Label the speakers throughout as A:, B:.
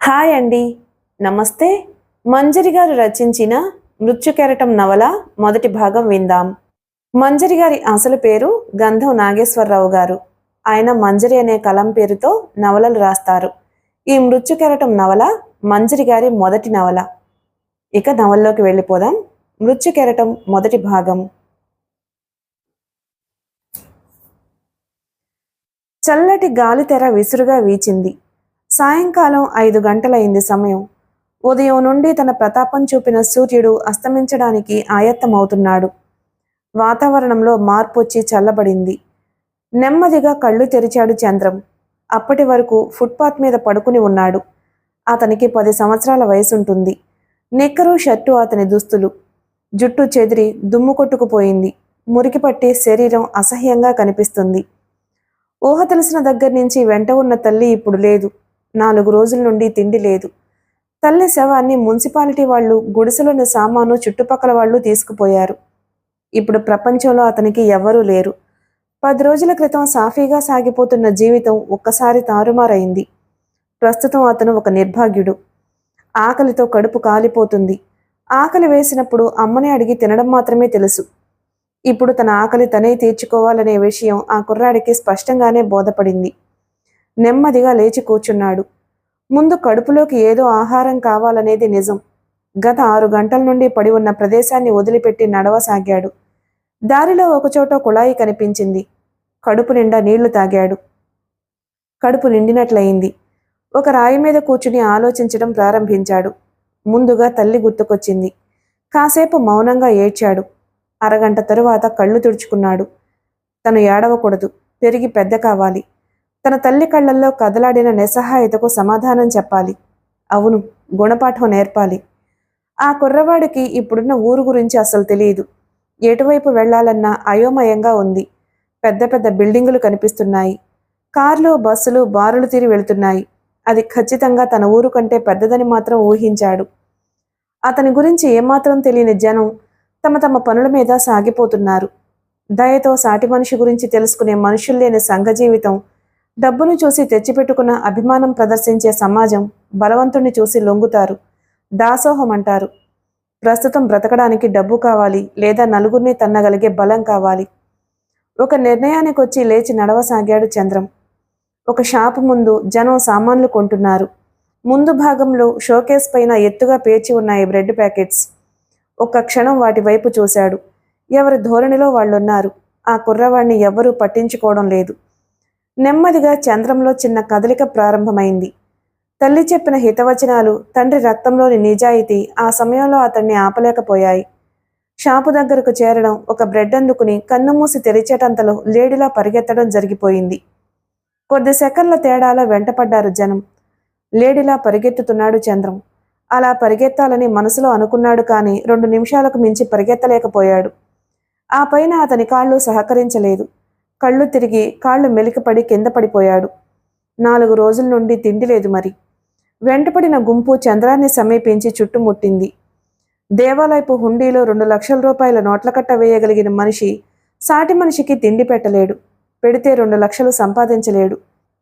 A: Hi అండి. నమస్తే. మంజరి గారు రచించిన మృత్యుకెరటం నవల మొదటి భాగం విందాం. మంజరి గారి అసలు పేరు గంధం నాగేశ్వరరావు గారు. ఆయన మంజరి అనే కలం పేరుతో నవలలు రాస్తారు. ఈ మృత్యుకెరటం నవల మంజరి గారి మొదటి నవల. ఇక నవల్లోకి వెళ్ళిపోదాం. మృత్యుకెరటం మొదటి భాగం. చల్లటి గాలితెర విసురుగా వీచింది. సాయంకాలం 5 గంటలైంది సమయం. ఉదయం నుండి తన ప్రతాపం చూపిన సూర్యుడు అస్తమించడానికి ఆయత్తమవుతున్నాడు. వాతావరణంలో మార్పొచ్చి చల్లబడింది. నెమ్మదిగా కళ్ళు తెరిచాడు చంద్రం. అప్పటి వరకు ఫుట్పాత్ మీద పడుకుని ఉన్నాడు. అతనికి 10 సంవత్సరాల వయసుంటుంది. నిక్కరు షర్టు అతని దుస్తులు. జుట్టు చెదిరి దుమ్ము కొట్టుకుపోయింది. మురికిపట్టి శరీరం అసహ్యంగా కనిపిస్తుంది. ఊహ తెలిసిన దగ్గర నుంచి వెంట ఉన్న తల్లి ఇప్పుడు లేదు. 4 రోజుల నుండి తిండి లేదు. తల్లి శవాన్ని మున్సిపాలిటీ వాళ్ళు, గుడిసెలోని సామాను చుట్టుపక్కల వాళ్ళు తీసుకుపోయారు. ఇప్పుడు ప్రపంచంలో అతనికి ఎవ్వరూ లేరు. 10 రోజుల క్రితం సాఫీగా సాగిపోతున్న జీవితం ఒక్కసారి తారుమారైంది. ప్రస్తుతం అతను ఒక నిర్భాగ్యుడు. ఆకలితో కడుపు కాలిపోతుంది. ఆకలి వేసినప్పుడు అమ్మని అడిగి తినడం మాత్రమే తెలుసు. ఇప్పుడు తన ఆకలి తనే తీర్చుకోవాలనే విషయం ఆ కుర్రాడికి స్పష్టంగానే బోధపడింది. నెమ్మదిగా లేచి కూర్చున్నాడు. ముందు కడుపులోకి ఏదో ఆహారం కావాలనేది నిజం. గత 6 గంటల నుండి పడి ఉన్న ప్రదేశాన్ని వదిలిపెట్టి నడవసాగాడు. దారిలో ఒకచోట కుళాయి కనిపించింది. కడుపు నిండా నీళ్లు తాగాడు. కడుపు నిండినట్లయింది. ఒక రాయి మీద కూర్చుని ఆలోచించడం ప్రారంభించాడు. ముందుగా తల్లి గుర్తుకొచ్చింది. కాసేపు మౌనంగా ఏడ్చాడు. అరగంట తరువాత కళ్ళు తుడుచుకున్నాడు. తను ఏడవకూడదు, పెరిగి పెద్ద కావాలి. తన తల్లి కళ్ళల్లో కదలాడిన నిస్సహాయతకు సమాధానం చెప్పాలి. అవును, గుణపాఠం నేర్పాలి. ఆ కుర్రవాడికి ఇప్పుడున్న ఊరు గురించి అసలు తెలియదు. ఎటువైపు వెళ్లాలన్నా అయోమయంగా ఉంది. పెద్ద పెద్ద బిల్డింగులు కనిపిస్తున్నాయి. కార్లు, బస్సులు బారులు తీరి వెళుతున్నాయి. అది ఖచ్చితంగా తన ఊరు కంటే పెద్దదని మాత్రం ఊహించాడు. అతని గురించి ఏమాత్రం తెలియని జనం తమ తమ పనుల మీద సాగిపోతున్నారు. దయతో సాటి మనిషి గురించి తెలుసుకునే మనుషులు లేని సంఘ జీవితం, డబ్బును చూసి తెచ్చిపెట్టుకున్న అభిమానం ప్రదర్శించే సమాజం, బలవంతుణ్ణి చూసి లొంగుతారు, దాసోహం అంటారు. ప్రస్తుతం బ్రతకడానికి డబ్బు కావాలి, లేదా నలుగురిని తన్నగలిగే బలం కావాలి. ఒక నిర్ణయానికి వచ్చి లేచి నడవసాగాడు చంద్రం. ఒక షాపు ముందు జనం సామాన్లు కొంటున్నారు. ముందు భాగంలో షోకేస్ పైన ఎత్తుగా పేర్చి ఉన్నాయి బ్రెడ్ ప్యాకెట్స్. ఒక్క క్షణం వాటి వైపు చూశాడు. ఎవరి ధోరణిలో వాళ్ళున్నారు. ఆ కుర్రవాణ్ణి ఎవ్వరూ పట్టించుకోవడం లేదు. నెమ్మదిగా చంద్రంలో చిన్న కదలిక ప్రారంభమైంది. తల్లి చెప్పిన హితవచనాలు, తండ్రి రక్తంలోని నిజాయితీ ఆ సమయంలో అతన్ని ఆపలేకపోయాయి. షాపు దగ్గరకు చేరడం, ఒక బ్రెడ్ అందుకుని కన్నుమూసి తెరిచేటంతలో లేడిలా పరిగెత్తడం జరిగిపోయింది. కొద్ది సెకన్ల తేడాలో వెంటపడ్డారు జనం. లేడిలా పరిగెత్తుతున్నాడు చంద్రం. అలా పరిగెత్తాలని మనసులో అనుకున్నాడు, కానీ 2 నిమిషాలకు మించి పరిగెత్తలేకపోయాడు. ఆ పైన అతని కాళ్ళు సహకరించలేదు. కళ్ళు తిరిగి కాళ్ళు మెలికపడి కింద పడిపోయాడు. 4 రోజుల నుండి తిండి లేదు మరి. వెంటపడిన గుంపు చంద్రాన్ని సమీపించి చుట్టుముట్టింది. దేవాలయపు హుండీలో 2 లక్షల రూపాయల నోట్లకట్ట వేయగలిగిన మనిషి సాటి మనిషికి తిండి పెట్టలేడు. పెడితే 2 లక్షలు సంపాదించలేడు.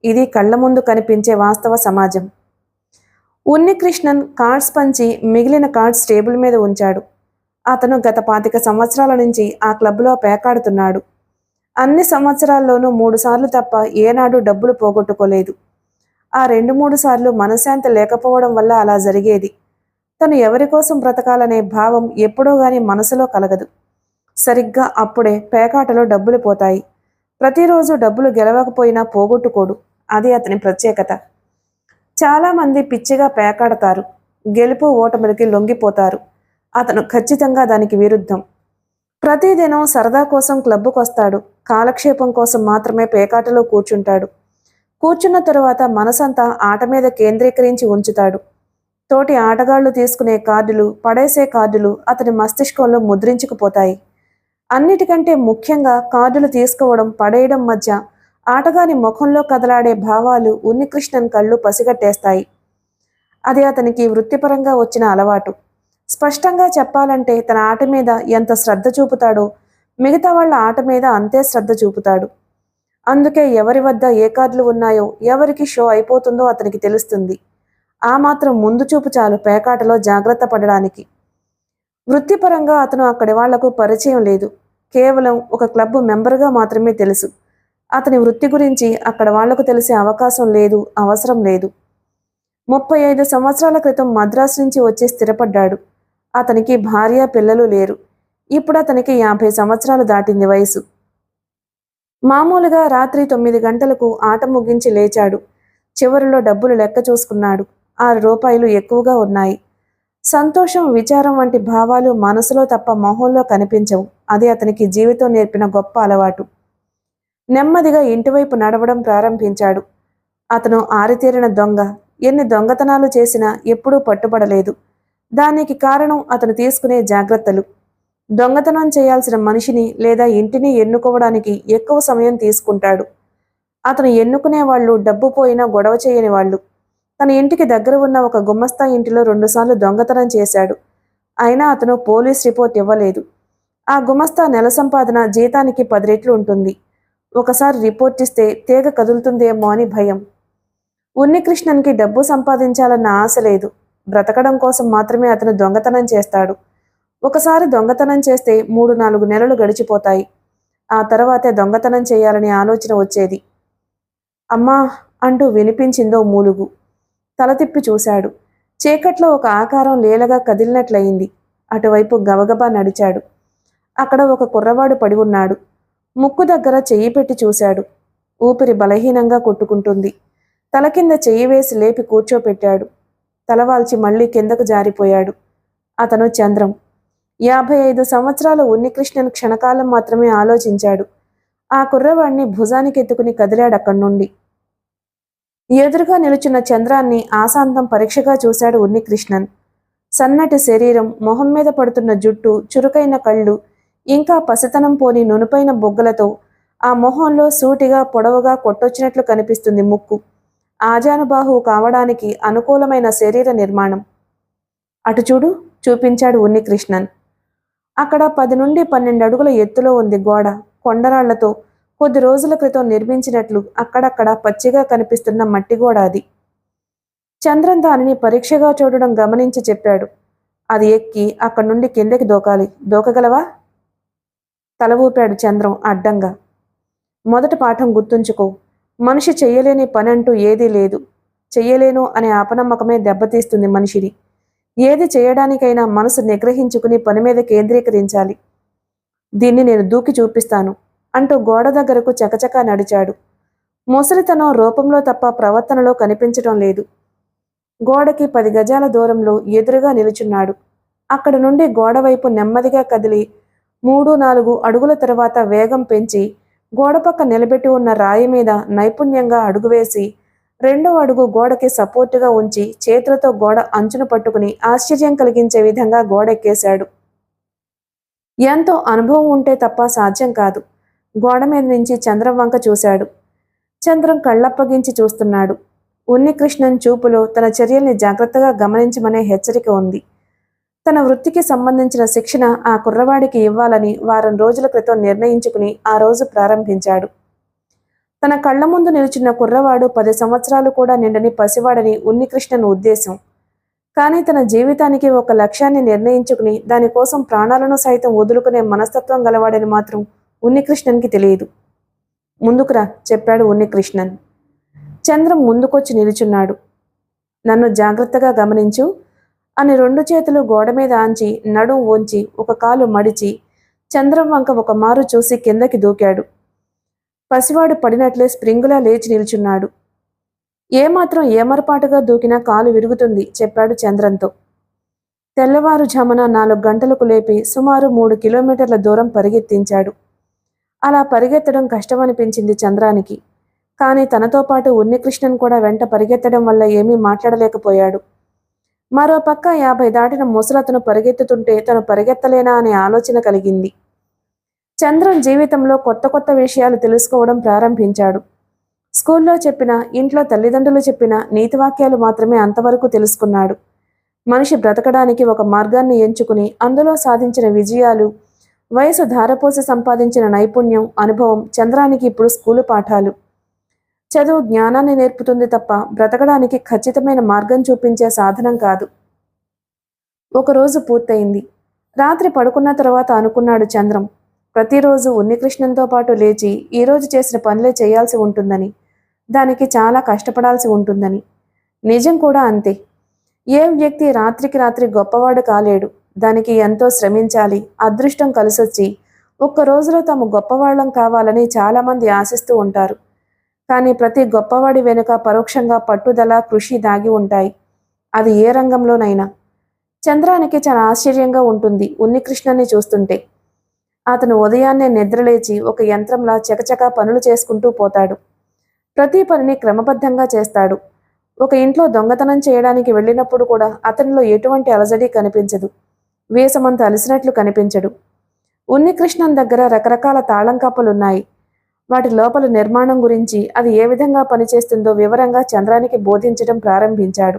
A: ఇది కళ్ల ముందు కనిపించే వాస్తవ సమాజం. ఉన్నికృష్ణన్ కార్డ్స్ పంచి మిగిలిన కార్డ్స్ టేబుల్ మీద ఉంచాడు. అతను గత 25 సంవత్సరాల నుంచి ఆ క్లబ్లో పేకాడుతున్నాడు. అన్ని సంవత్సరాల్లోనూ 3 సార్లు తప్ప ఏనాడు డబ్బులు పోగొట్టుకోలేదు. ఆ 2-3 సార్లు మనశ్శాంతి లేకపోవడం వల్ల అలా జరిగేది. తను ఎవరి కోసం బ్రతకాలనే భావం ఎప్పుడో గాని మనసులో కలగదు. సరిగ్గా అప్పుడే పేకాటలో డబ్బులు పోతాయి. ప్రతిరోజు డబ్బులు గెలవకపోయినా పోగొట్టుకోడు. అది అతని ప్రత్యేకత. చాలామంది పిచ్చిగా పేకాడతారు. గెలుపు ఓటములకి లొంగిపోతారు. అతను ఖచ్చితంగా దానికి విరుద్ధం. ప్రతిదినం సరదా కోసం క్లబ్బుకొస్తాడు. కాలక్షేపం కోసం మాత్రమే పేకాటలో కూర్చుంటాడు. కూర్చున్న తరువాత మనసంతా ఆట మీద కేంద్రీకరించి ఉంచుతాడు. తోటి ఆటగాళ్లు తీసుకునే కార్డులు, పడేసే కార్డులు అతని మస్తిష్కంలో ముద్రించుకుపోతాయి. అన్నిటికంటే ముఖ్యంగా కార్డులు తీసుకోవడం, పడేయడం మధ్య ఆటగాని ముఖంలో కదలాడే భావాలు ఉన్నికృష్ణన్ కళ్ళు పసిగట్టేస్తాయి. అది అతనికి వృత్తిపరంగా వచ్చిన అలవాటు. స్పష్టంగా చెప్పాలంటే తన ఆట మీద ఎంత శ్రద్ధ చూపుతాడో మిగతా వాళ్ళ ఆట మీద అంతే శ్రద్ధ చూపుతాడు. అందుకే ఎవరి వద్ద ఏ కార్డులు ఉన్నాయో, ఎవరికి షో అయిపోతుందో అతనికి తెలుస్తుంది. ఆ మాత్రం ముందు చూపు చాలు పేకాటలో జాగ్రత్త పడడానికి. వృత్తిపరంగా అతను అక్కడి వాళ్లకు పరిచయం లేదు. కేవలం ఒక క్లబ్ మెంబర్గా మాత్రమే తెలుసు. అతని వృత్తి గురించి అక్కడ వాళ్లకు తెలిసే అవకాశం లేదు, అవసరం లేదు. 35 సంవత్సరాల క్రితం మద్రాసు నుంచి వచ్చి స్థిరపడ్డాడు. అతనికి భార్య, పిల్లలు లేరు. ఇప్పుడు అతనికి 50 సంవత్సరాలు దాటింది వయసు. మామూలుగా రాత్రి 9 గంటలకు ఆట ముగించి లేచాడు. చివరిలో డబ్బులు లెక్క చూసుకున్నాడు. 6 రూపాయలు ఎక్కువగా ఉన్నాయి. సంతోషం, విచారం వంటి భావాలు మనసులో తప్ప మొహంలో కనిపించవు. అది అతనికి జీవితం నేర్పిన గొప్ప అలవాటు. నెమ్మదిగా ఇంటివైపు నడవడం ప్రారంభించాడు. అతను ఆరితేరిన దొంగ. ఎన్ని దొంగతనాలు చేసినా ఎప్పుడూ పట్టుబడలేదు. దానికి కారణం అతను తీసుకునే జాగ్రత్తలు. దొంగతనం చేయాల్సిన మనిషిని లేదా ఇంటిని ఎన్నుకోవడానికి ఎక్కువ సమయం తీసుకుంటాడు. అతను ఎన్నుకునే వాళ్ళు డబ్బు పోయినా గొడవ చేయని వాళ్ళు. తన ఇంటికి దగ్గర ఉన్న ఒక గుమస్తా ఇంటిలో 2 సార్లు దొంగతనం చేశాడు. అయినా అతను పోలీస్ రిపోర్ట్ ఇవ్వలేదు. ఆ గుమస్తా నెల సంపాదన జీతానికి 10 రెట్లు ఉంటుంది. ఒకసారి రిపోర్ట్ ఇస్తే తీగ కదులుతుందేమో అని భయం. ఉన్నికృష్ణన్కి డబ్బు సంపాదించాలన్న ఆశ లేదు. బ్రతకడం కోసం మాత్రమే అతను దొంగతనం చేస్తాడు. ఒకసారి దొంగతనం చేస్తే 3-4 నెలలు గడిచిపోతాయి. ఆ తర్వాతే దొంగతనం చేయాలనే ఆలోచన వచ్చేది. అమ్మా అంటూ వినిపించిందో మూలుగు. తల తిప్పి చూశాడు. చీకట్లో ఒక ఆకారం లీలగా కదిలినట్లయింది. అటువైపు గబగబా నడిచాడు. అక్కడ ఒక కుర్రవాడు పడి ఉన్నాడు. ముక్కు దగ్గర చెయ్యి పెట్టి చూశాడు. ఊపిరి బలహీనంగా కొట్టుకుంటుంది. తల కింద చెయ్యి వేసి లేపి కూర్చోపెట్టాడు. తలవాల్చి మళ్లీ కిందకు జారిపోయాడు. అతను చంద్రం. 55 సంవత్సరాల ఉన్నికృష్ణన్ క్షణకాలం మాత్రమే ఆలోచించాడు. ఆ కుర్రవాడిని భుజానికెత్తుకుని కదిలాడక్కడి నుండి. ఎదురుగా నిలుచున్న చంద్రాన్ని ఆశాంతం పరీక్షగా చూశాడు ఉన్నికృష్ణన్. సన్నటి శరీరం, మొహం మీద పడుతున్న జుట్టు, చురుకైన కళ్ళు, ఇంకా పసితనం పోని నునుపైన బొగ్గలతో ఆ మొహంలో సూటిగా పొడవుగా కొట్టొచ్చినట్లు కనిపిస్తుంది ముక్కు. ఆజానుబాహు కావడానికి అనుకూలమైన శరీర నిర్మాణం. అటు చూడు చూపించాడు ఉన్నికృష్ణన్. అక్కడ 10 నుండి 12 అడుగుల ఎత్తులో ఉంది గోడ. కొండరాళ్లతో కొద్ది రోజుల క్రితం నిర్మించినట్లు అక్కడక్కడ పచ్చిగా కనిపిస్తున్న మట్టి గోడ అది. చంద్రన్ దానిని పరీక్షగా చూడడం గమనించి చెప్పాడు. అది ఎక్కి అక్కడి నుండి కిందకి దూకాలి. దూకగలవా? తల ఊపాడు చంద్రం అడ్డంగా. మొదటి పాఠం గుర్తుంచుకో. మనిషి చెయ్యలేని పనంటూ ఏదీ లేదు. చెయ్యలేను అనే అపనమ్మకమే దెబ్బతీస్తుంది మనిషిని. ఏది చేయడానికైనా మనసు నిగ్రహించుకుని పని మీద కేంద్రీకరించాలి. దీన్ని నేను దూకి చూపిస్తాను అంటూ గోడ దగ్గరకు చకచకా నడిచాడు. ముసలితనం రూపంలో తప్ప ప్రవర్తనలో కనిపించటం లేదు. గోడకి 10 గజాల దూరంలో ఎదురుగా నిలుచున్నాడు. అక్కడి నుండి గోడవైపు నెమ్మదిగా కదిలి 3-4 అడుగుల తర్వాత వేగం పెంచి గోడపక్క నిలబెట్టి ఉన్న రాయి మీద నైపుణ్యంగా అడుగువేసి 2వ అడుగు గోడకి సపోర్టుగా ఉంచి చేతులతో గోడ అంచును పట్టుకుని ఆశ్చర్యం కలిగించే విధంగా గోడెక్కేశాడు. ఎంతో అనుభవం ఉంటే తప్ప సాధ్యం కాదు. గోడ మీద నుంచి చంద్రం వంక చూశాడు. చంద్రం కళ్ళప్పగించి చూస్తున్నాడు. ఉన్నికృష్ణన్ చూపులో తన చర్యల్ని జాగ్రత్తగా గమనించమనే హెచ్చరిక ఉంది. తన వృత్తికి సంబంధించిన శిక్షణ ఆ కుర్రవాడికి ఇవ్వాలని వారం రోజుల క్రితం నిర్ణయించుకుని ఆ రోజు ప్రారంభించాడు. తన కళ్ల ముందు నిలిచిన కుర్రవాడు 10 సంవత్సరాలు కూడా నిండని పసివాడని ఉన్నికృష్ణన్ ఉద్దేశం. కానీ తన జీవితానికి ఒక లక్ష్యాన్ని నిర్ణయించుకుని దానికోసం ప్రాణాలను సైతం వదులుకునే మనస్తత్వం గలవాడని మాత్రం ఉన్నికృష్ణన్కి తెలియదు. ముందుకురా చెప్పాడు ఉన్నికృష్ణన్. చంద్రం ముందుకొచ్చి నిలుచున్నాడు. నన్ను జాగ్రత్తగా గమనించు అని 2 చేతులు గోడ మీద ఆంచి నడుం వంచి ఒక కాలు మడిచి చంద్రం వంక ఒక మారు చూసి కిందకి దూకాడు. పసివాడు పడినట్లే స్ప్రింగులా లేచి నిల్చున్నాడు. ఏమాత్రం ఏమరపాటుగా దూకినా కాలు విరుగుతుంది చెప్పాడు చంద్రంతో. తెల్లవారుజామున 4 గంటలకు లేపి సుమారు 3 కిలోమీటర్ల దూరం పరిగెత్తించాడు. అలా పరిగెత్తడం కష్టమనిపించింది చంద్రానికి. కానీ తనతో పాటు ఉన్నికృష్ణన్ కూడా వెంట పరిగెత్తడం వల్ల ఏమీ మాట్లాడలేకపోయాడు. మరో పక్క 50 దాటిన ముసలతను పరిగెత్తుతుంటే తను పరిగెత్తలేనా అనే ఆలోచన కలిగింది. చంద్రన్ జీవితంలో కొత్త కొత్త విషయాలు తెలుసుకోవడం ప్రారంభించాడు. స్కూల్లో చెప్పిన, ఇంట్లో తల్లిదండ్రులు చెప్పిన నీతివాక్యాలు మాత్రమే అంతవరకు తెలుసుకున్నాడు. మనిషి బ్రతకడానికి ఒక మార్గాన్ని ఎంచుకుని అందులో సాధించిన విజయాలు, వయసు ధారపోసి సంపాదించిన నైపుణ్యం, అనుభవం చంద్రానికి ఇప్పుడు స్కూలు పాఠాలు. చదువు జ్ఞానాన్ని నేర్పుతుంది తప్ప బ్రతకడానికి ఖచ్చితమైన మార్గం చూపించే సాధనం కాదు. ఒకరోజు పూర్తయింది. రాత్రి పడుకున్న తర్వాత అనుకున్నాడు చంద్రం. ప్రతిరోజు ఉన్నికృష్ణన్తో పాటు లేచి ఈరోజు చేసిన పనులే చేయాల్సి ఉంటుందని, దానికి చాలా కష్టపడాల్సి ఉంటుందని. నిజం కూడా అంతే. ఏ వ్యక్తి రాత్రికి రాత్రి గొప్పవాడు కాలేడు. దానికి ఎంతో శ్రమించాలి. అదృష్టం కలిసొచ్చి ఒక్క రోజులో తాము గొప్పవాళ్ళం కావాలని చాలామంది ఆశిస్తూ ఉంటారు. కానీ ప్రతి గొప్పవాడి వెనుక పరోక్షంగా పట్టుదల, కృషి దాగి ఉంటాయి. అది ఏ రంగంలోనైనా. చంద్రానికి చాలా ఆశ్చర్యంగా ఉంటుంది ఉన్నికృష్ణన్ని చూస్తుంటే. అతను ఉదయాన్నే నిద్రలేచి ఒక యంత్రంలా చకచకా పనులు చేసుకుంటూ పోతాడు. ప్రతి పనిని క్రమబద్ధంగా చేస్తాడు. ఒక ఇంట్లో దొంగతనం చేయడానికి వెళ్ళినప్పుడు కూడా అతనిలో ఎటువంటి అలజడి కనిపించదు. వేసమంత అలసినట్లు కనిపించడు. ఉన్నికృష్ణన్ దగ్గర రకరకాల తాళం కప్పలున్నాయి. వాటి లోపల నిర్మాణం గురించి, అది ఏ విధంగా పనిచేస్తుందో వివరంగా చంద్రానికి బోధించడం ప్రారంభించాడు.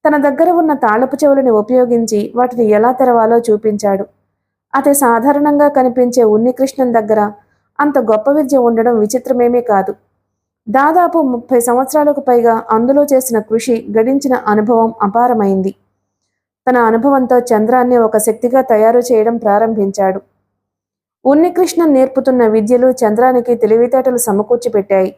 A: తన దగ్గర ఉన్న తాళపు చెవులని ఉపయోగించి వాటిని ఎలా తెరవాలో చూపించాడు. అతి సాధారణంగా కనిపించే ఉన్నికృష్ణన్ దగ్గర అంత గొప్ప విద్య ఉండడం విచిత్రమేమీ కాదు. దాదాపు 30 సంవత్సరాలకు పైగా అందులో చేసిన కృషి, గడించిన అనుభవం అపారమైంది. తన అనుభవంతో చంద్రాన్ని ఒక శక్తిగా తయారు చేయడం ప్రారంభించాడు. ఉన్నికృష్ణన్ నేర్పుతున్న విద్యలు చంద్రానికి తెలివితేటలు సమకూర్చిపెట్టాయి.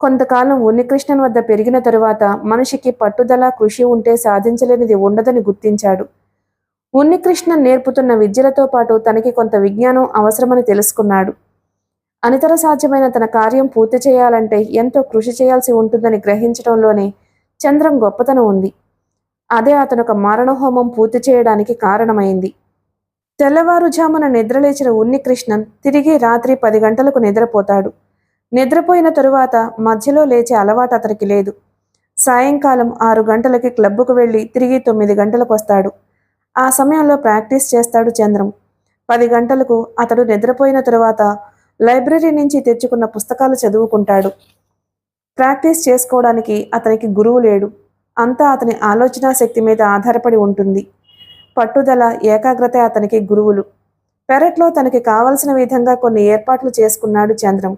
A: కొంతకాలం ఉన్నికృష్ణన్ వద్ద పెరిగిన తరువాత మనిషికి పట్టుదల, కృషి ఉంటే సాధించలేనిది ఉండదని గుర్తించాడు. ఉన్నికృష్ణన్ నేర్పుతున్న విద్యలతో పాటు తనకి కొంత విజ్ఞానం అవసరమని తెలుసుకున్నాడు. అనితర సాధ్యమైన తన కార్యం పూర్తి చేయాలంటే ఎంతో కృషి చేయాల్సి ఉంటుందని గ్రహించడంలోనే చంద్రం గొప్పతనం ఉంది. అదే అతనొక మారణహోమం పూర్తి చేయడానికి కారణమైంది. తెల్లవారుజామున నిద్రలేచిన ఉన్నికృష్ణన్ తిరిగి రాత్రి 10 గంటలకు నిద్రపోతాడు. నిద్రపోయిన తరువాత మధ్యలో లేచే అలవాటు అతనికి లేదు. సాయంకాలం 6 గంటలకి క్లబ్బుకు వెళ్ళి తిరిగి 9 గంటలకు వస్తాడు. ఆ సమయంలో ప్రాక్టీస్ చేస్తాడు చంద్రం. 10 గంటలకు అతడు నిద్రపోయిన తరువాత లైబ్రరీ నుంచి తెచ్చుకున్న పుస్తకాలు చదువుకుంటాడు. ప్రాక్టీస్ చేసుకోవడానికి అతనికి గురువు లేడు. అంతా అతని ఆలోచనా శక్తి మీద ఆధారపడి ఉంటుంది. పట్టుదల, ఏకాగ్రత అతనికి గురువులు. పెరట్లో తనకి కావలసిన విధంగా కొన్ని ఏర్పాట్లు చేసుకున్నాడు చంద్రం.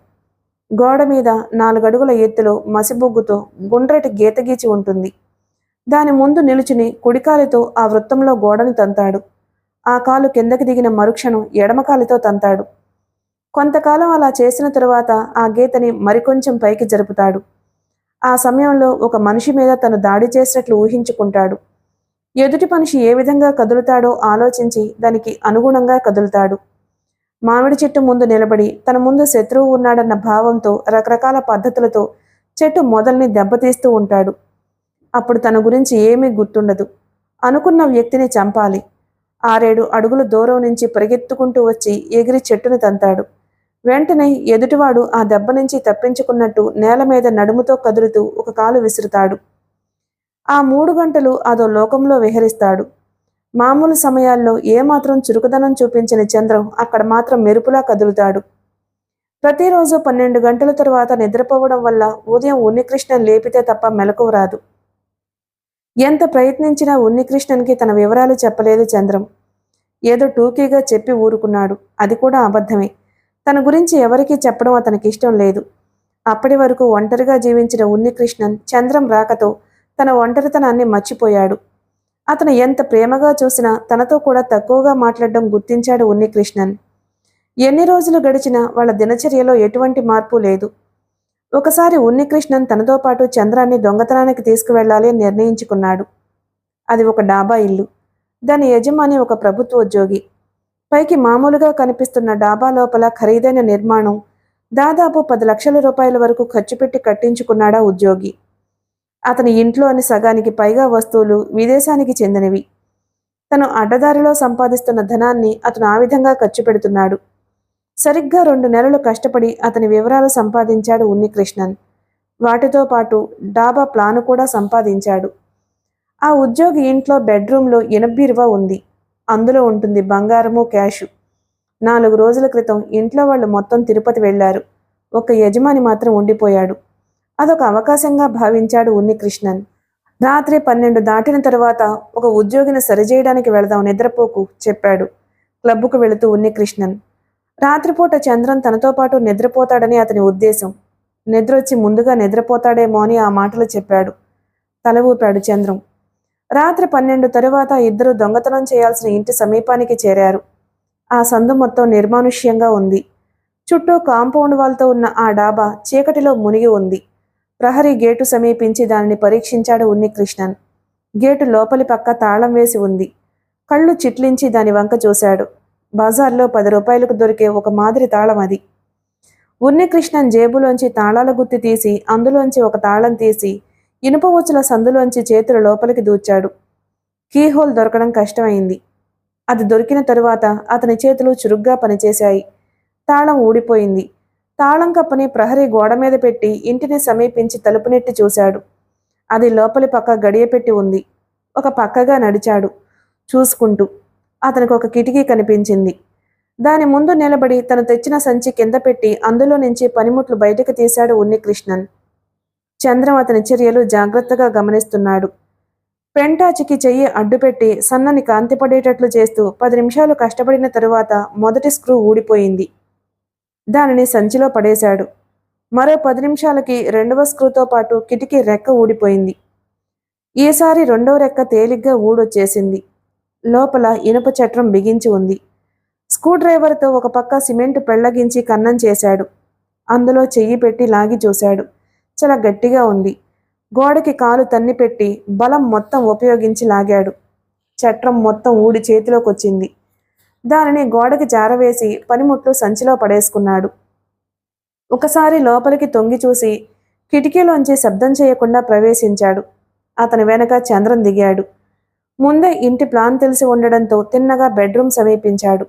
A: గోడ మీద 4 అడుగుల ఎత్తులో మసిబొగ్గుతో గుండ్రటి గీత గీచి ఉంటుంది. దాని ముందు నిలుచుని కుడికాలితో ఆ వృత్తంలో గోడని తంతాడు. ఆ కాలు కిందకి దిగిన మరుక్షణం ఎడమకాలితో తంతాడు. కొంతకాలం అలా చేసిన తరువాత ఆ గీతని మరికొంచెం పైకి జరుపుతాడు. ఆ సమయంలో ఒక మనిషి మీద తను దాడి చేసినట్లు ఊహించుకుంటాడు. ఎదుటి మనిషి ఏ విధంగా కదులుతాడో ఆలోచించి దానికి అనుగుణంగా కదులుతాడు. మామిడి చెట్టు ముందు నిలబడి తన ముందు శత్రువు ఉన్నాడన్న భావంతో రకరకాల పద్ధతులతో చెట్టు మొదల్ని దెబ్బతీస్తూ ఉంటాడు. అప్పుడు తన గురించి ఏమీ గుర్తుండదు. అనుకున్న వ్యక్తిని చంపాలి. 6-7 అడుగుల దూరం నుంచి పరిగెత్తుకుంటూ వచ్చి ఎగిరి చెట్టును తంతాడు. వెంటనే ఎదుటివాడు ఆ దెబ్బ నుంచి తప్పించుకున్నట్టు నేల మీద నడుముతో కదులుతూ ఒక కాలు విసురుతాడు. ఆ 3 గంటలు అదో లోకంలో విహరిస్తాడు. మామూలు సమయాల్లో ఏమాత్రం చురుకుదనం చూపించని చంద్రం అక్కడ మాత్రం మెరుపులా కదులుతాడు. ప్రతిరోజు 12 గంటల తరువాత నిద్రపోవడం వల్ల ఉదయం ఉన్నికృష్ణన్ లేపితే తప్ప మెలకువ రాదు. ఎంత ప్రయత్నించినా ఉన్నికృష్ణన్కి తన వివరాలు చెప్పలేదు చంద్రం. ఏదో టూకీగా చెప్పి ఊరుకున్నాడు. అది కూడా అబద్ధమే. తన గురించి ఎవరికీ చెప్పడం అతనికి ఇష్టం లేదు. అప్పటి వరకు ఒంటరిగా జీవించిన ఉన్నికృష్ణన్ చంద్రం రాకతో తన ఒంటరితనాన్ని మర్చిపోయాడు. అతను ఎంత ప్రేమగా చూసినా తనతో కూడా తక్కువగా మాట్లాడడం గుర్తించాడు ఉన్నికృష్ణన్. ఎన్ని రోజులు గడిచినా వాళ్ళ దినచర్యలో ఎటువంటి మార్పు లేదు. ఒకసారి ఉన్నికృష్ణన్ తనతో పాటు చంద్రాన్ని దొంగతనానికి తీసుకువెళ్లాలి అని నిర్ణయించుకున్నాడు. అది ఒక డాబా ఇల్లు. దాని యజమాని ఒక ప్రభుత్వ ఉద్యోగి. పైకి మామూలుగా కనిపిస్తున్న డాబా లోపల ఖరీదైన నిర్మాణం. దాదాపు 10 లక్షల రూపాయల వరకు ఖర్చు పెట్టి కట్టించుకున్నాడా ఉద్యోగి. అతని ఇంట్లోని సగానికి పైగా వస్తువులు విదేశానికి చెందినవి. తను అడ్డదారిలో సంపాదిస్తున్న ధనాన్ని అతను ఆ విధంగా ఖర్చు పెడుతున్నాడు. సరిగ్గా 2 నెలలు కష్టపడి అతని వివరాలు సంపాదించాడు ఉన్నికృష్ణన్. వాటితో పాటు డాబా ప్లాను కూడా సంపాదించాడు. ఆ ఉద్యోగి ఇంట్లో బెడ్రూమ్లో ఇనబీరువా ఉంది. అందులో ఉంటుంది బంగారము, క్యాషు. 4 రోజుల క్రితం ఇంట్లో వాళ్ళు మొత్తం తిరుపతి వెళ్లారు. ఒక యజమాని మాత్రం ఉండిపోయాడు. అదొక అవకాశంగా భావించాడు ఉన్నికృష్ణన్. రాత్రి 12 దాటిన తరువాత ఒక ఉద్యోగిని సరిచేయడానికి వెళదాం, నిద్రపోకు చెప్పాడు క్లబ్బుకు వెళుతూ ఉన్నికృష్ణన్. రాత్రిపూట చంద్రన్ తనతో పాటు నిద్రపోతాడని అతని ఉద్దేశం. నిద్రొచ్చి ముందుగా నిద్రపోతాడేమో అని ఆ మాటలు చెప్పాడు. తల ఊపాడు చంద్రం. రాత్రి 12 తరువాత ఇద్దరు దొంగతనం చేయాల్సిన ఇంటి సమీపానికి చేరారు. ఆ సందు మొత్తం నిర్మానుష్యంగా ఉంది. చుట్టూ కాంపౌండ్ వాల్తో ఉన్న ఆ డాబా చీకటిలో మునిగి ఉంది. ప్రహరీ గేటు సమీపించి దానిని పరీక్షించాడు ఉన్నికృష్ణన్. గేటు లోపలి పక్క తాళం వేసి ఉంది. కళ్ళు చిట్లించి దాని వంక చూశాడు. బజార్లో 10 రూపాయలకు దొరికే ఒక మాదిరి తాళం అది. ఉన్నికృష్ణన్ జేబులోంచి తాళాల గుత్తి తీసి అందులోంచి ఒక తాళం తీసి ఇనుప ఊచల సందులోంచి చేతులు లోపలికి దూర్చాడు. కీహోల్ దొరకడం కష్టమైంది. అది దొరికిన తరువాత అతని చేతులు చురుగ్గా పనిచేశాయి. తాళం ఊడిపోయింది. తాళం కప్పని ప్రహరీ గోడ మీద పెట్టి ఇంటిని సమీపించి తలుపు నెట్టి చూశాడు. అది లోపలి పక్క గడియ పెట్టి ఉంది. ఒక పక్కగా నడిచాడు చూసుకుంటూ. అతనికి ఒక కిటికీ కనిపించింది. దాని ముందు నిలబడి తను తెచ్చిన సంచి కింద పెట్టి అందులో నుంచి పనిముట్లు బయటకు తీశాడు ఉన్నికృష్ణన్. చంద్రం అతని చర్యలు జాగ్రత్తగా గమనిస్తున్నాడు. పెంటాచికి చెయ్యి అడ్డుపెట్టి సన్నని కాంతి పడేటట్లు చేస్తూ 10 నిమిషాలు కష్టపడిన తరువాత మొదటి స్క్రూ ఊడిపోయింది. దానిని సంచిలో పడేశాడు. మరో 10 నిమిషాలకి రెండవ స్క్రూతో పాటు కిటికీ రెక్క ఊడిపోయింది. ఈసారి రెండవ రెక్క తేలిగ్గా ఊడొచ్చేసింది. లోపల ఇనుప చట్రం బిగించి ఉంది. స్క్రూ డ్రైవర్తో ఒక పక్క సిమెంటు పెళ్లగించి కన్నం చేశాడు. అందులో చెయ్యి పెట్టి లాగి చూశాడు. చాలా గట్టిగా ఉంది. గోడకి కాలు తన్ని పెట్టి బలం మొత్తం ఉపయోగించి లాగాడు. చట్రం మొత్తం ఊడి చేతిలోకొచ్చింది. దానిని గోడకి జారవేసి పనిముట్లు సంచిలో పడేసుకున్నాడు. ఒకసారి లోపలికి తొంగి చూసి కిటికీలోంచి శబ్దం చేయకుండా ప్రవేశించాడు. అతని వెనక చంద్రం దిగాడు. ముందే ఇంటి ప్లాన్ తెలిసి ఉండడంతో తిన్నగా బెడ్రూమ్ సమీపించాడు.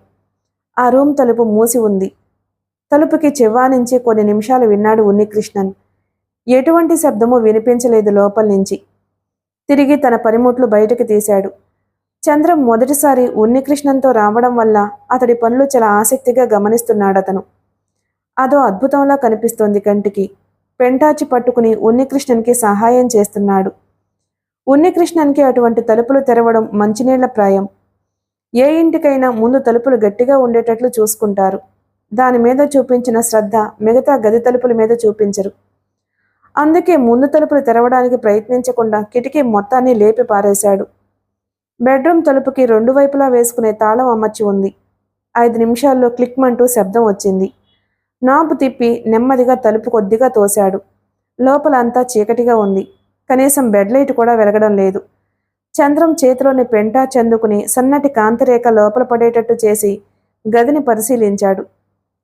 A: ఆ రూమ్ తలుపు మూసి ఉంది. తలుపుకి చివ్వానించి కొన్ని నిమిషాలు విన్నాడు ఉన్నికృష్ణన్. ఎటువంటి శబ్దమూ వినిపించలేదు లోపల నుంచి. తిరిగి తన పనిముట్లు బయటకు తీశాడు. చంద్రం మొదటిసారి ఉన్నికృష్ణన్తో రావడం వల్ల అతడి పనులు చాలా ఆసక్తిగా గమనిస్తున్నాడతను. అదో అద్భుతంలా కనిపిస్తోంది కంటికి. పెంటాచి పట్టుకుని ఉన్నికృష్ణన్కి సహాయం చేస్తున్నాడు. ఉన్నికృష్ణన్కి అటువంటి తలుపులు తెరవడం మంచినీళ్ల ప్రాయం. ఏ ఇంటికైనా ముందు తలుపులు గట్టిగా ఉండేటట్లు చూసుకుంటారు. దాని మీద చూపించిన శ్రద్ధ మిగతా గది తలుపుల మీద చూపించరు. అందుకే ముందు తలుపులు తెరవడానికి ప్రయత్నించకుండా కిటికీ మొత్తాన్ని లేపి పారేశాడు. బెడ్రూమ్ తలుపుకి 2 వైపులా వేసుకునే తాళం అమర్చి ఉంది. 5 నిమిషాల్లో క్లిక్మంటూ శబ్దం వచ్చింది. నాబు తిప్పి నెమ్మదిగా తలుపు కొద్దిగా తోశాడు. లోపల అంతా చీకటిగా ఉంది. కనీసం బెడ్ లైట్ కూడా వెలగడం లేదు. చంద్రం చేతిలోని పెంటా చందుకుని సన్నటి కాంతిరేఖ లోపల పడేటట్టు చేసి గదిని పరిశీలించాడు.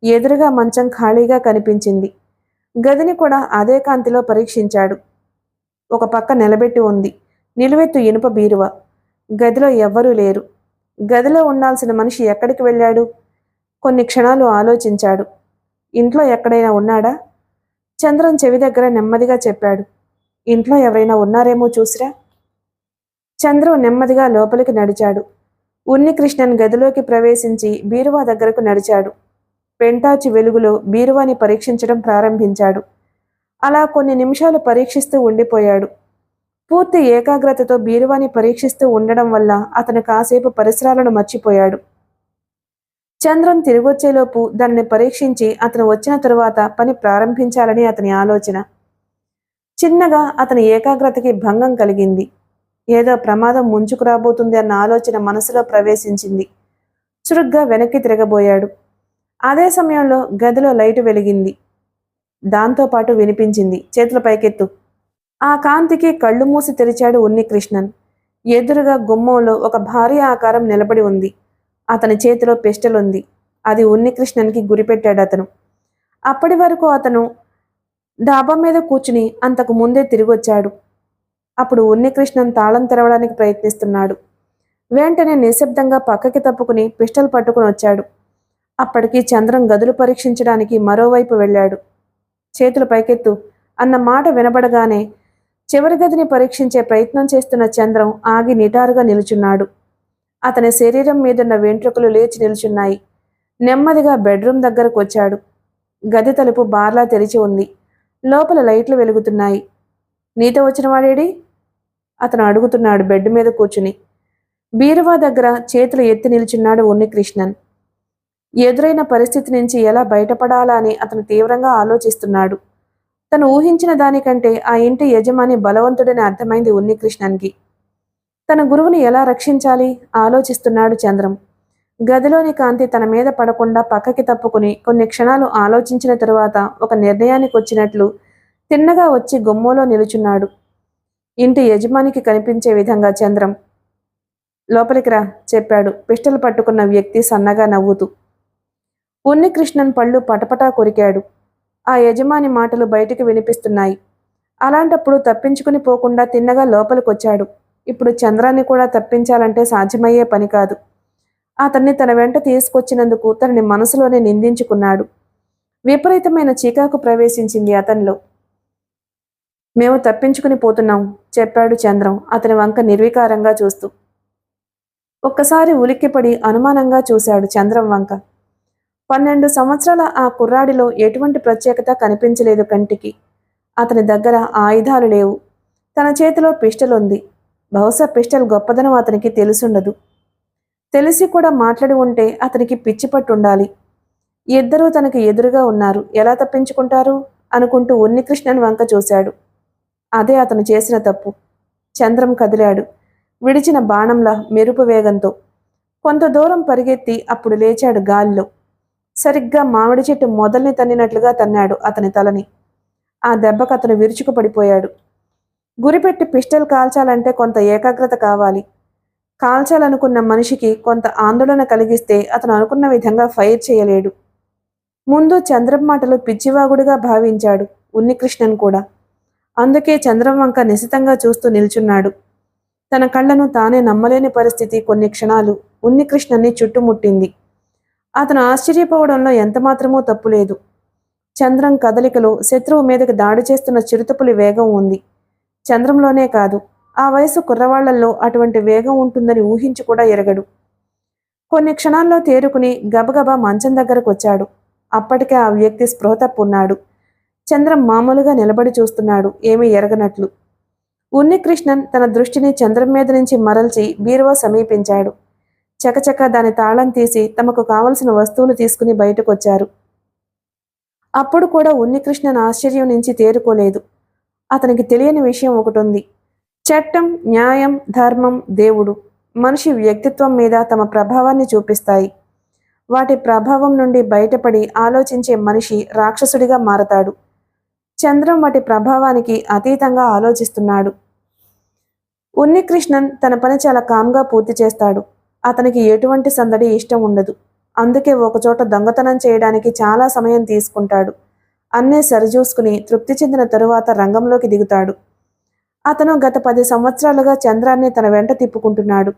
A: ఎదురుగా మంచం ఖాళీగా కనిపించింది. గదిని కూడా అదే కాంతిలో పరీక్షించాడు. ఒక పక్క నిలబెట్టి ఉంది నిలువెత్తు ఇనుప బీరువ. గదిలో ఎవ్వరూ లేరు. గదిలో ఉండాల్సిన మనిషి ఎక్కడికి వెళ్ళాడు? కొన్ని క్షణాలు ఆలోచించాడు. ఇంట్లో ఎక్కడైనా ఉన్నాడా? చంద్రం చెవి దగ్గర నెమ్మదిగా చెప్పాడు. ఇంట్లో ఎవరైనా ఉన్నారేమో చూసిరా. చంద్రం నెమ్మదిగా లోపలికి నడిచాడు. ఉన్నికృష్ణన్ గదిలోకి ప్రవేశించి బీరువా దగ్గరకు నడిచాడు. పెంటాచి వెలుగులో బీరువాని పరీక్షించడం ప్రారంభించాడు. అలా కొన్ని నిమిషాలు పరీక్షిస్తూ ఉండిపోయాడు. పూర్తి ఏకాగ్రతతో బీరువాని పరీక్షిస్తూ ఉండడం వల్ల అతను కాసేపు పరిసరాలను మర్చిపోయాడు. చంద్రం తిరిగొచ్చేలోపు దానిని పరీక్షించి అతను వచ్చిన తరువాత పని ప్రారంభించాలని అతని ఆలోచన. చిన్నగా అతని ఏకాగ్రతకి భంగం కలిగింది. ఏదో ప్రమాదం ముంచుకు రాబోతుంది అన్న ఆలోచన మనసులో ప్రవేశించింది. చురుగ్గా వెనక్కి తిరగబోయాడు. అదే సమయంలో గదిలో లైటు వెలిగింది. దాంతోపాటు వినిపించింది, చేతుల పైకెత్తు. ఆ కాంతికి కళ్ళు మూసి తెరిచాడు ఉన్నికృష్ణన్. ఎదురుగా గుమ్మంలో ఒక భారీ ఆకారం నిలబడి ఉంది. అతని చేతిలో పిస్టల్ ఉంది. అది ఉన్నికృష్ణన్కి గురిపెట్టాడు అతను. అప్పటి వరకు అతను డాబా మీద కూర్చుని అంతకు ముందే తిరిగొచ్చాడు. అప్పుడు ఉన్నికృష్ణన్ తాళం తెరవడానికి ప్రయత్నిస్తున్నాడు. వెంటనే నిశ్శబ్దంగా పక్కకి తప్పుకుని పిస్టల్ పట్టుకుని వచ్చాడు. అప్పటికి చంద్రం గదులు పరీక్షించడానికి మరోవైపు వెళ్ళాడు. చేతులు పైకెత్తు అన్న మాట వినబడగానే చివరి గదిని పరీక్షించే ప్రయత్నం చేస్తున్న చంద్రం ఆగి నిటారుగా నిలుచున్నాడు. అతని శరీరం మీదున్న వెంట్రుకలు లేచి నిలుచున్నాయి. నెమ్మదిగా బెడ్రూమ్ దగ్గరకు వచ్చాడు. గది తలుపు బార్లా తెరిచి ఉంది. లోపల లైట్లు వెలుగుతున్నాయి. నీతో వచ్చిన వాడేడి? అతను అడుగుతున్నాడు బెడ్ మీద కూర్చుని. బీరువా దగ్గర చేతులు ఎత్తి నిల్చున్నాడు ఉన్నికృష్ణన్. ఎదురైన పరిస్థితి నుంచి ఎలా బయటపడాలా అని అతను తీవ్రంగా ఆలోచిస్తున్నాడు. తను ఊహించిన దానికంటే ఆ ఇంటి యజమాని బలవంతుడని అర్థమైంది ఉన్నికృష్ణన్కి. తన గురువుని ఎలా రక్షించాలి ఆలోచిస్తున్నాడు చంద్రం. గదిలోని కాంతి తన మీద పడకుండా పక్కకి తప్పుకుని కొన్ని క్షణాలు ఆలోచించిన తరువాత ఒక నిర్ణయానికి వచ్చినట్లు తిన్నగా వచ్చి గుమ్మలో నిలుచున్నాడు. ఇంటి యజమానికి కనిపించే విధంగా చంద్రం. లోపలికి రా చెప్పాడు పిస్టల్ పట్టుకున్న వ్యక్తి సన్నగా నవ్వుతూ. ఉన్నికృష్ణన్ పళ్ళు పటపటా కొరికాడు. ఆ యజమాని మాటలు బయటికి వినిపిస్తున్నాయి. అలాంటప్పుడు తప్పించుకుని పోకుండా తిన్నగా లోపలికొచ్చాడు. ఇప్పుడు చంద్రాన్ని కూడా తప్పించాలంటే సాధ్యమయ్యే పని కాదు. అతన్ని తన వెంట తీసుకొచ్చినందుకు తనని మనసులోనే నిందించుకున్నాడు. విపరీతమైన చీకాకు ప్రవేశించింది అతనిలో. మేము తప్పించుకుని పోతున్నాం చెప్పాడు చంద్రం అతని వంక నిర్వికారంగా చూస్తూ. ఒక్కసారి ఉలిక్కిపడి అనుమానంగా చూశాడు చంద్రం వంక. 12 సంవత్సరాల ఆ కుర్రాడిలో ఎటువంటి ప్రత్యేకత కనిపించలేదు కంటికి. అతని దగ్గర ఆయుధాలు లేవు. తన చేతిలో పిస్టల్ ఉంది. బహుశా పిస్టల్ గొప్పదనం అతనికి తెలుసుండదు. తెలిసి కూడా మాట్లాడి ఉంటే అతనికి పిచ్చి పట్టుండాలి. ఇద్దరూ తనకి ఎదురుగా ఉన్నారు, ఎలా తప్పించుకుంటారు అనుకుంటూ ఉన్నికృష్ణన్ వంక చూశాడు. అదే అతను చేసిన తప్పు. చంద్రం కదిలాడు, విడిచిన బాణంలా మెరుపు వేగంతో. కొంత దూరం పరిగెత్తి అప్పుడు లేచాడు గాలిలో. సరిగ్గా మామిడి చెట్టు మొదల్ని తన్నినట్లుగా తన్నాడు అతని తలని. ఆ దెబ్బకు అతను విరుచుకు పడిపోయాడు. గురిపెట్టి పిస్టల్ కాల్చాలంటే కొంత ఏకాగ్రత కావాలి. కాల్చాలనుకున్న మనిషికి కొంత ఆందోళన కలిగిస్తే అతను అనుకున్న విధంగా ఫైర్ చేయలేడు. ముందు చంద్రం మాటలు పిచ్చివాగుడుగా భావించాడు ఉన్నికృష్ణన్ కూడా. అందుకే చంద్రం వంక నిశితంగా చూస్తూ నిల్చున్నాడు. తన కళ్ళను తానే నమ్మలేని పరిస్థితి కొన్ని క్షణాలు ఉన్నికృష్ణన్ని చుట్టుముట్టింది. అతను ఆశ్చర్యపోవడంలో ఎంతమాత్రమూ తప్పులేదు. చంద్రం కదలికలో శత్రువు మీదకి దాడి చేస్తున్న చిరుతపులి వేగం ఉంది. చంద్రంలోనే కాదు, ఆ వయసు కుర్రవాళ్లల్లో అటువంటి వేగం ఉంటుందని ఊహించి కూడా ఎరగడు. కొన్ని క్షణాల్లో తేరుకుని గబగబా మంచం దగ్గరకు వచ్చాడు. అప్పటికే ఆ వ్యక్తి స్పృహ తప్పున్నాడు. చంద్రం మామూలుగా నిలబడి చూస్తున్నాడు, ఏమీ ఎరగనట్లు. ఉన్నికృష్ణన్ తన దృష్టిని చంద్రం మీద నుంచి మరల్చి బీరువా సమీపించాడు. చకచక దాని తాళం తీసి తమకు కావలసిన వస్తువులు తీసుకుని బయటకొచ్చారు. అప్పుడు కూడా ఉన్నికృష్ణన్ ఆశ్చర్యం నుంచి తేరుకోలేదు. అతనికి తెలియని విషయం ఒకటుంది. చట్టం, న్యాయం, ధర్మం, దేవుడు మనిషి వ్యక్తిత్వం మీద తమ ప్రభావాన్ని చూపిస్తాయి. వాటి ప్రభావం నుండి బయటపడి ఆలోచించే మనిషి రాక్షసుడిగా మారతాడు. చంద్రం వాటి ప్రభావానికి అతీతంగా ఆలోచిస్తున్నాడు. ఉన్నికృష్ణన్ తన పని చాలా కామ్గా పూర్తి చేస్తాడు. అతనికి ఎటువంటి సందడి ఇష్టం ఉండదు. అందుకే ఒకచోట దొంగతనం చేయడానికి చాలా సమయం తీసుకుంటాడు. అన్నీ సరిచూసుకుని తృప్తి చెందిన తరువాత రంగంలోకి దిగుతాడు. అతను గత 10 సంవత్సరాలుగా చంద్రాన్ని తన వెంట తిప్పుకుంటున్నాడు.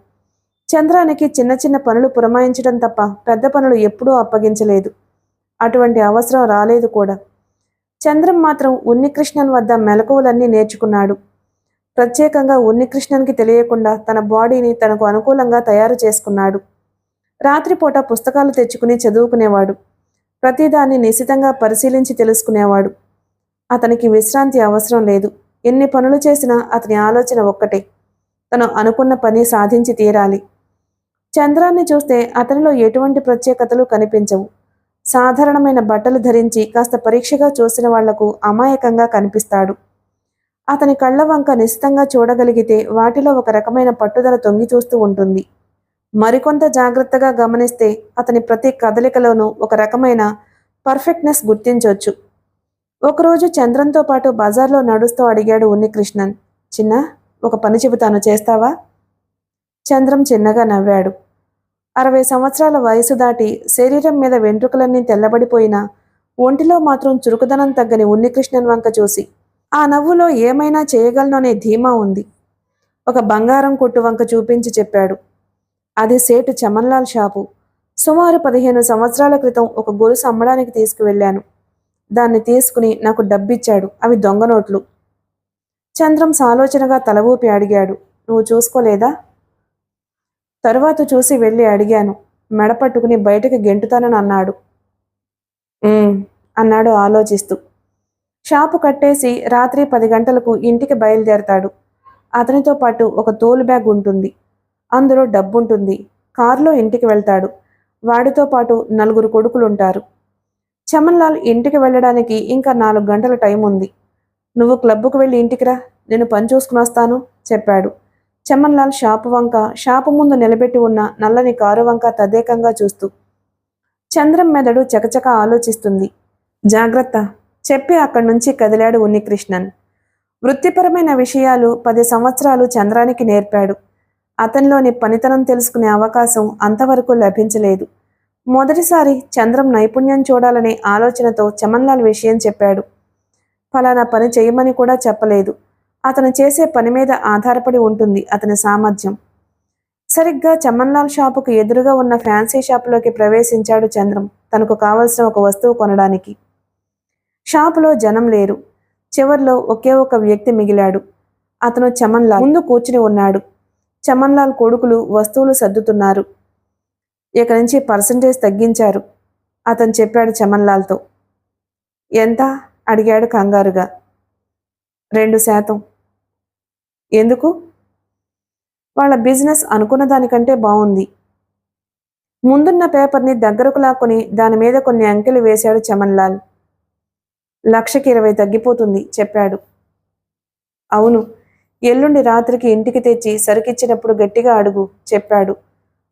A: చంద్రానికి చిన్న చిన్న పనులు పురమాయించడం తప్ప పెద్ద పనులు ఎప్పుడూ అప్పగించలేదు. అటువంటి అవసరం రాలేదు కూడా. చంద్రం మాత్రం ఉన్నికృష్ణన్ వద్ద మెలకువలన్నీ నేర్చుకున్నాడు. ప్రత్యేకంగా ఉన్నికృష్ణన్కి తెలియకుండా తన బాడీని తనకు అనుకూలంగా తయారు చేసుకున్నాడు. రాత్రిపూట పుస్తకాలు తెచ్చుకుని చదువుకునేవాడు. ప్రతిదాన్ని నిశితంగా పరిశీలించి తెలుసుకునేవాడు. అతనికి విశ్రాంతి అవసరం లేదు. ఎన్ని పనులు చేసినా అతని ఆలోచన ఒక్కటే, తను అనుకున్న పని సాధించి తీరాలి. చంద్రాన్ని చూస్తే అతనిలో ఎటువంటి ప్రత్యేకతలు కనిపించవు. సాధారణమైన బట్టలు ధరించి కాస్త పరీక్షగా చూసిన వాళ్లకు అమాయకంగా కనిపిస్తాడు. అతని కళ్ళ వంక నిశితంగా చూడగలిగితే వాటిలో ఒక రకమైన పట్టుదల తొంగి చూస్తూ ఉంటుంది. మరికొంత జాగ్రత్తగా గమనిస్తే అతని ప్రతి కదలికలోనూ ఒక రకమైన పర్ఫెక్ట్నెస్ గుర్తించవచ్చు. ఒకరోజు చంద్రంతో పాటు బజార్లో నడుస్తూ అడిగాడు ఉన్నికృష్ణన్, చిన్న, ఒక పని చెబుతాను, చేస్తావా? చంద్రం చిన్నగా నవ్వాడు. 60 సంవత్సరాల వయసు దాటి శరీరం మీద వెంట్రుకలన్నీ తెల్లబడిపోయినా ఒంటిలో మాత్రం చురుకుదనం తగ్గని ఉన్నికృష్ణన్ వంక చూసి ఆ నవ్వులో ఏమైనా చేయగలననే ధీమా ఉంది. ఒక బంగారం కొట్టు వంక చూపించి చెప్పాడు. అది సేటు చమన్లాల్ షాపు. సుమారు 15 సంవత్సరాల క్రితం ఒక గొలుసు అమ్మడానికి తీసుకువెళ్ళాను. దాన్ని తీసుకుని నాకు డబ్బిచ్చాడు. అవి దొంగ నోట్లు. చంద్రం సాలోచనగా తల ఊపి అడిగాడు, నువ్వు చూసుకోలేదా? తరువాత చూసి వెళ్ళి అడిగాను. మెడ పట్టుకుని బయటకు గెంటుతానని అన్నాడు. అన్నాడు ఆలోచిస్తూ. షాపు కట్టేసి రాత్రి 10 గంటలకు ఇంటికి బయలుదేరతాడు. అతనితో పాటు ఒక తోలు బ్యాగ్ ఉంటుంది. అందులో డబ్బుంటుంది. కారులో ఇంటికి వెళ్తాడు. వాడితో పాటు 4 కొడుకులుంటారు. చమన్లాల్ ఇంటికి వెళ్ళడానికి ఇంకా 4 గంటల టైం ఉంది. నువ్వు క్లబ్కు వెళ్ళి ఇంటికి రా, నేను పని చూసుకుని వస్తాను చెప్పాడు. చమన్లాల్ షాపు ముందు నిలబెట్టి ఉన్న నల్లని కారు వంక తదేకంగా చూస్తూ. చంద్రం మెదడు చకచక ఆలోచిస్తుంది. జాగ్రత్త చెప్పి అక్కడి నుంచి కదిలాడు ఉన్నికృష్ణన్. వృత్తిపరమైన విషయాలు 10 సంవత్సరాలు చంద్రానికి నేర్పాడు. అతనిలోని పనితనం తెలుసుకునే అవకాశం అంతవరకు లభించలేదు. మొదటిసారి చంద్రం నైపుణ్యం చూడాలనే ఆలోచనతో చమన్లాల్ విషయం చెప్పాడు. ఫలానా పని చేయమని కూడా చెప్పలేదు. అతను చేసే పని మీద ఆధారపడి ఉంటుంది అతని సామర్థ్యం. సరిగ్గా చమన్లాల్ షాపుకు ఎదురుగా ఉన్న ఫ్యాన్సీ షాపులోకి ప్రవేశించాడు చంద్రం తనకు కావలసిన ఒక వస్తువు కొనడానికి. షాపులో జనం లేరు. చివర్లో ఒకే ఒక వ్యక్తి మిగిలాడు. అతను చమన్లాల్ ముందు కూర్చుని ఉన్నాడు. చమన్లాల్ కొడుకులు వస్తువులు సర్దుతున్నారు. ఇక నుంచి పర్సంటేజ్ తగ్గించారు అతను చెప్పాడు చమన్లాల్తో. ఎంత అడిగాడు కంగారుగా. 2%. ఎందుకు? వాళ్ళ బిజినెస్ అనుకున్న దానికంటే బాగుంది. ముందున్న పేపర్ని దగ్గరకు లాక్కొని దాని మీద కొన్ని అంకెలు వేశాడు చమన్లాల్. 1,20,000 తగ్గిపోతుంది చెప్పాడు. అవును, ఎల్లుండి రాత్రికి ఇంటికి తెచ్చి సరికిచ్చినప్పుడు గట్టిగా అడుగు చెప్పాడు.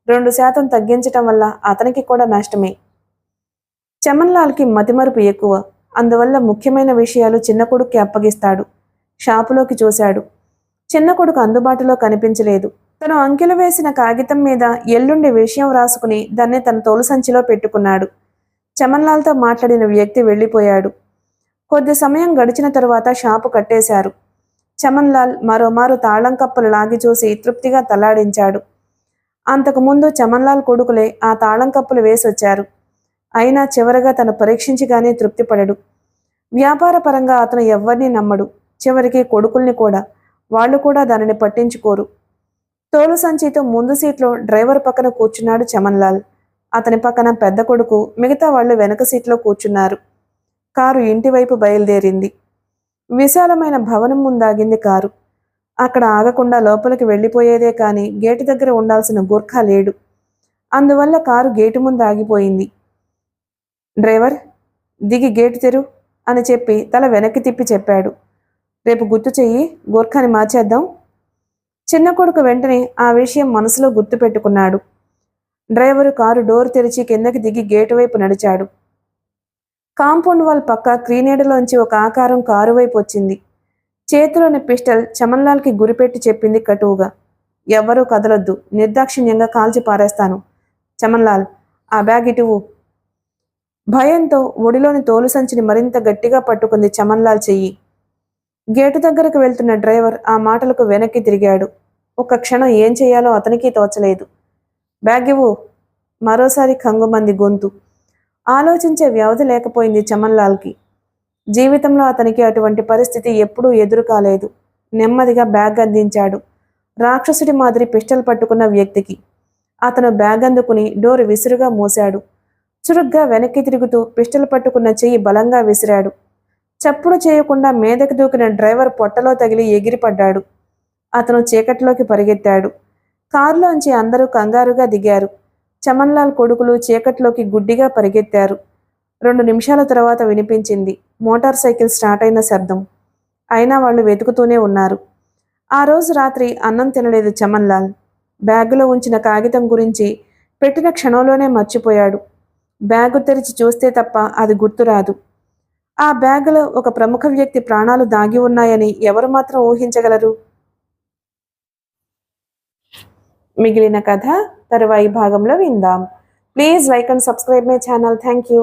A: 2% తగ్గించటం వల్ల అతనికి కూడా నష్టమే. చమన్లాల్కి మతిమరుపు ఎక్కువ. అందువల్ల ముఖ్యమైన విషయాలు చిన్న కొడుక్కి అప్పగిస్తాడు. షాపులోకి చూశాడు. చిన్న కొడుకు అందుబాటులో కనిపించలేదు. తను అంకెలు వేసిన కాగితం మీద ఎల్లుండి విషయం రాసుకుని దాన్ని తన తోలు సంచిలో పెట్టుకున్నాడు. చమన్లాల్తో మాట్లాడిన వ్యక్తి వెళ్ళిపోయాడు. కొద్ది సమయం గడిచిన తరువాత షాపు కట్టేశారు. చమన్లాల్ మరోమారు తాళం కప్పలు లాగి చూసి తృప్తిగా తలాడించాడు. అంతకుముందు చమన్లాల్ కొడుకులే ఆ తాళం కప్పులు వేసొచ్చారు. అయినా చివరగా తను పరీక్షించిగానే తృప్తిపడడు. వ్యాపారపరంగా అతను ఎవ్వరినీ నమ్మడు. చివరికి కొడుకుల్ని కూడా. వాళ్ళు కూడా దానిని పట్టించుకోరు. తోలు సంచితో ముందు సీట్లో డ్రైవర్ పక్కన కూర్చున్నాడు చమన్లాల్. అతని పక్కన పెద్ద కొడుకు, మిగతా వాళ్ళు వెనక సీట్లో కూర్చున్నారు. కారు ఇంటివైపు బయలుదేరింది. విశాలమైన భవనం ముందాగింది కారు. అక్కడ ఆగకుండా లోపలికి వెళ్ళిపోయేదే కానీ గేటు దగ్గర ఉండాల్సిన గూర్ఖా లేడు. అందువల్ల కారు గేటు ముందు ఆగిపోయింది. డ్రైవర్ దిగి గేటు తెరు అని చెప్పి తల వెనక్కి తిప్పి చెప్పాడు. రేపు గుర్తు చెయ్యి, గూర్ఖాని మార్చేద్దాం. చిన్న కొడుకు వెంటనే ఆ విషయం మనసులో గుర్తు పెట్టుకున్నాడు. డ్రైవరు కారు డోర్ తెరిచి కిందకి దిగి గేటు వైపు నడిచాడు. కాంపౌండ్ వాల్ పక్క క్రీనేడులోంచి ఒక ఆకారం కారు వైపు వచ్చింది. చేతిలోని పిస్టల్ చమన్లాల్కి గురిపెట్టి చెప్పింది కటువుగా. ఎవ్వరూ కదలొద్దు, నిర్దాక్షిణ్యంగా కాల్చి పారేస్తాను. చమన్లాల్, ఆ బ్యాగ్ ఇటువు. భయంతో ఒడిలోని తోలు సంచిని మరింత గట్టిగా పట్టుకుంది చమన్లాల్ చెయ్యి. గేటు దగ్గరకు వెళ్తున్న డ్రైవర్ ఆ మాటలకు వెనక్కి తిరిగాడు. ఒక్క క్షణం ఏం చేయాలో అతనికి తోచలేదు. బ్యాగ్ ఇవ్వు. మరోసారి కంగుమంది గొంతు. ఆలోచించే వ్యవధి లేకపోయింది చమన్లాల్కి. జీవితంలో అతనికి అటువంటి పరిస్థితి ఎప్పుడూ ఎదురు కాలేదు. నెమ్మదిగా బ్యాగ్ అందించాడు రాక్షసుడి మాదిరి పిస్టల్ పట్టుకున్న వ్యక్తికి. అతను బ్యాగ్ అందుకుని డోరు విసురుగా మూశాడు. చురుగ్గా వెనక్కి తిరుగుతూ పిస్టల్ పట్టుకున్న చెయ్యి బలంగా విసిరాడు. చప్పుడు చేయకుండా మీదకి దూకిన డ్రైవర్ పొట్టలో తగిలి ఎగిరిపడ్డాడు. అతను చీకట్లోకి పరిగెత్తాడు. కారులోంచి అందరూ కంగారుగా దిగారు. చమన్లాల్ కొడుకులు చీకట్లోకి గుడ్డిగా పరిగెత్తారు. 2 నిమిషాల తర్వాత వినిపించింది మోటార్ సైకిల్ స్టార్ట్ అయిన శబ్దం. అయినా వాళ్ళు వెతుకుతూనే ఉన్నారు. ఆ రోజు రాత్రి అన్నం తినలేదు చమన్లాల్. బ్యాగులో ఉంచిన కాగితం గురించి పెట్టిన క్షణంలోనే మర్చిపోయాడు. బ్యాగు తెరిచి చూస్తే తప్ప అది గుర్తురాదు. ఆ బ్యాగులో ఒక ప్రముఖ వ్యక్తి ప్రాణాలు దాగి ఉన్నాయని ఎవరు మాత్రం ఊహించగలరు? మిగిలిన కథ తరువాయి భాగంలో విందాం. Please like and subscribe my channel. Thank you.